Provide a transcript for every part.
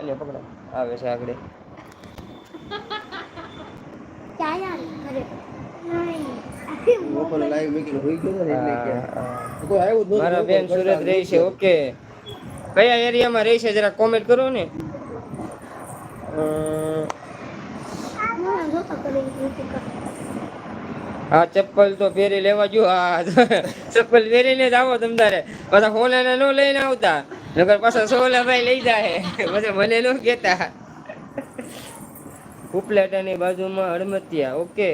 એટલે પકડો આવે છે આગળ મારા બેન સુરત રહી છે ઓકે કયા એરિયામાં રહી છે જરા કોમેન્ટ કરો ને હા ચપ્પલ તો પહેરી લેવા જો હા ચપ્પલ પહેરીને જ આવો તમ તારે પાછા હોનાના નો લઈને આવતા નકર પાછા સોલાભાઈ લઈ જાય પછી મને નો કેતા ઉપલેટાની બાજુમાં હડમતિયા ઓકે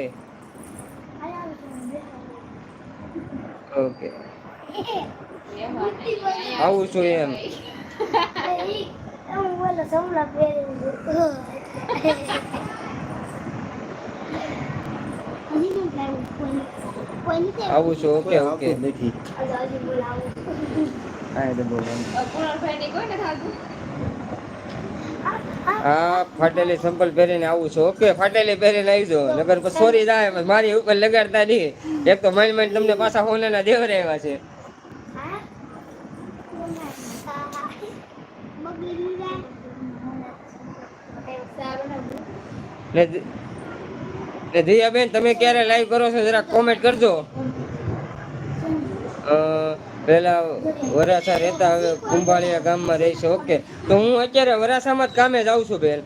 ઓકે આવું છું એમ આવું છું ઓકે ઓકે હા ફાટેલી સંપલ પહેરીને આવું છું ઓકે ફાટેલી પહેરીને આવજો નગર પછી સોરી જાય મારી ઉપર લગાડતા નહીં એક તો માંડ માંડ તમને પાછા હોનાના દેવરે આવ્યા છે ને દિયાબેન તમે ક્યારે લાઈવ કરો છો જરા કોમેન્ટ કરજો પેલા વરાસા રહેતા હવે કુંભાળિયા ગામમાં રહી છે ઓકે તો હું અત્યારે વરાસામાં જ કામે જ આવું છું બેન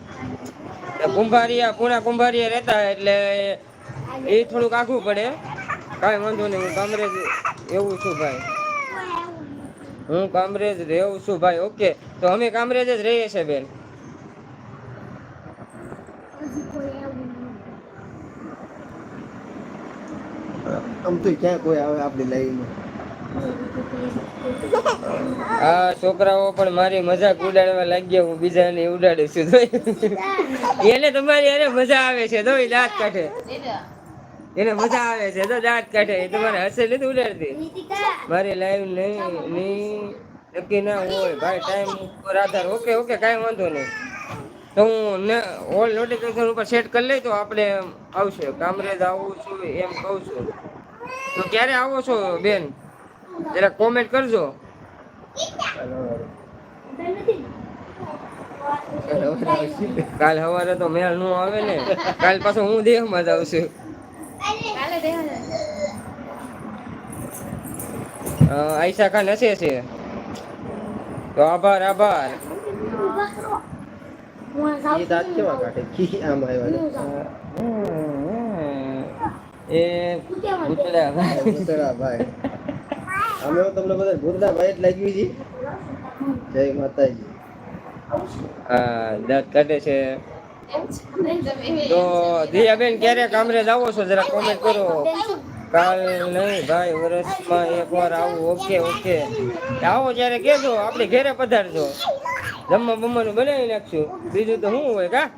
કુંભારિયા પૂણા કુંભારિયા રહેતા એટલે એ થોડુંક આઘું પડે કાંઈ વાંધો નહીં હું કામરેજ એવું છું ભાઈ હું કામરેજ રહેવું છું ભાઈ ઓકે તો અમે કામરેજ જ રહીએ છીએ બેન આમ તો ક્યાં કોઈ આવે આપણી લાઈનમાં આ છોકરાઓ પણ મારી મજાક ઉડાડવા લાગ્યા હું બીજાને ઉડાડું છું એને તમારી અરે મજા આવે છે તો દાંત કાઢે એને મજા આવે છે તો દાંત કાઢે એ તમારે હસે નથી ઉડાડતી મારી લાઈવ નહીં નક્કી ના હોય ભાઈ ટાઈમ ઉપર આધાર ઓકે ઓકે કાંઈ વાંધો નહીં તો હું ઓલ નોટિફિકેશન ઉપર સેટ કરી લઈ તો આપણે આવશે કામરેજ આવું છું એમ કહું છું તો ક્યારે આવો છો બેન જરા કોમેન્ટ કરજો કાલ સવારે તો મેળ નો આવે ને કાલ પાછો હું દેહમાં જ આવશું આયશા ખાન હશે છે તો આભાર આભાર એ દાંત કેવા કાઢે કી આમ આવ્યા એ ભૂતળા ભાઈ અમે તમને બધા ભૂતળા ભાઈ જ લાગ્યું છે જય માતાજી હા દાંત કાઢે છે તો દિયાબેન ક્યારે કામરેજ આવો છો જરા કોમેન્ટ કરો કાલ નહીં ભાઈ વર્ષમાં એકવાર આવું ઓકે ઓકે આવો ત્યારે કહેજો આપણે ઘેરે પધારજો જમવા બમવાનું બનાવી નાખશું બીજું તો શું હોય કા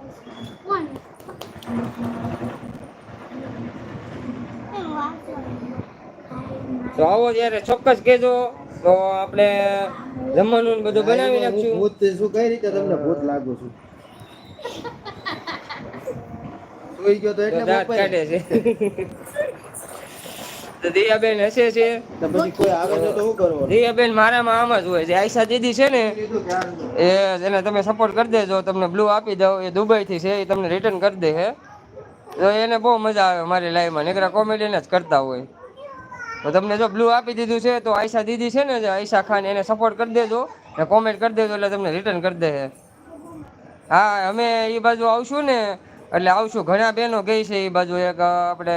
તો આવો ત્યારે ચોક્કસ કહેજો તો આપણે જમવાનું બધું બનાવી નાખશું ભૂત શું કઈ રીતે તમને ભૂત લાગુ છું જોઈ ગયો તો એટલે દાંત કાઢે છે તો દિયાબેન હશે છે તો પછી કોઈ આવે તો શું કરવાનું દિયાબેન મારામાં આમ જ હોય છે આયશા દીદી છે ને એને તમે સપોર્ટ કરી દેજો તમને બ્લુ આપી દો એ દુબઈ થી છે એ તમને રિટર્ન કરી દે છે તો એને બહુ મજા આવે મારી લાઈવમાં નીકળા કોમેડીને જ કરતા હોય તો તમને જો બ્લુ આપી દીધું છે તો આયશા દીદી છે ને આયશા ખાન એને સપોર્ટ કરી દેજો ને કોમેન્ટ કરી દેજો એટલે તમને રિટર્ન કરી દે છે હા અમે એ બાજુ આવશું ને એટલે આવશું ઘણા બહેનો ગઈ છે એ બાજુ એક આપણે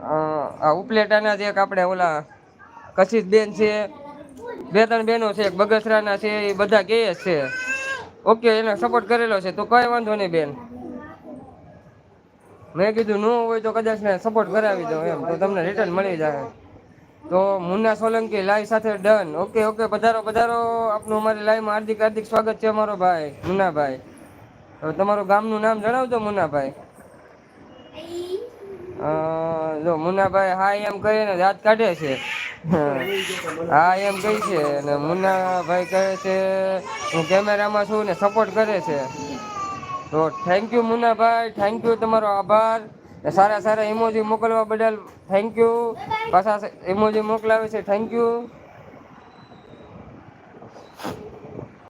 આ ઉપલેટાના જ એક આપણે ઓલા કશિશ બેન છે 2-3 બહેનો છે એક બગસરાના છે એ બધા કહે જ છે ઓકે એને સપોર્ટ કરેલો છે તો કઈ વાંધો નહીં બેન મેં કીધું ન હોય તો કદાચ ને સપોર્ટ કરાવી દો એમ તો તમને રિટર્ન મળી જાય તો મુન્ના સોલંકી લાઈવ સાથે ડન ઓકે ઓકે પધારો પધારો આપનું અમારી લાઈવમાં હાર્દિક હાર્દિક સ્વાગત છે અમારો ભાઈ મુન્નાભાઈ હવે તમારું ગામનું નામ જણાવજો મુન્નાભાઈ જો મુન્નાભાઈ હા એમ કહીને દાંત કાઢે છે હા એમ કહી છે અને મુન્નાભાઈ કહે છે હું કેમેરામાં છું ને સપોર્ટ કરે છે તો thank you Munnabhai thank you તમારો આભાર સારા સારા ઇમોજી મોકલવા બદલ થેન્ક યુ પાછા ઇમોજી મોકલાવે છે થેન્ક યુ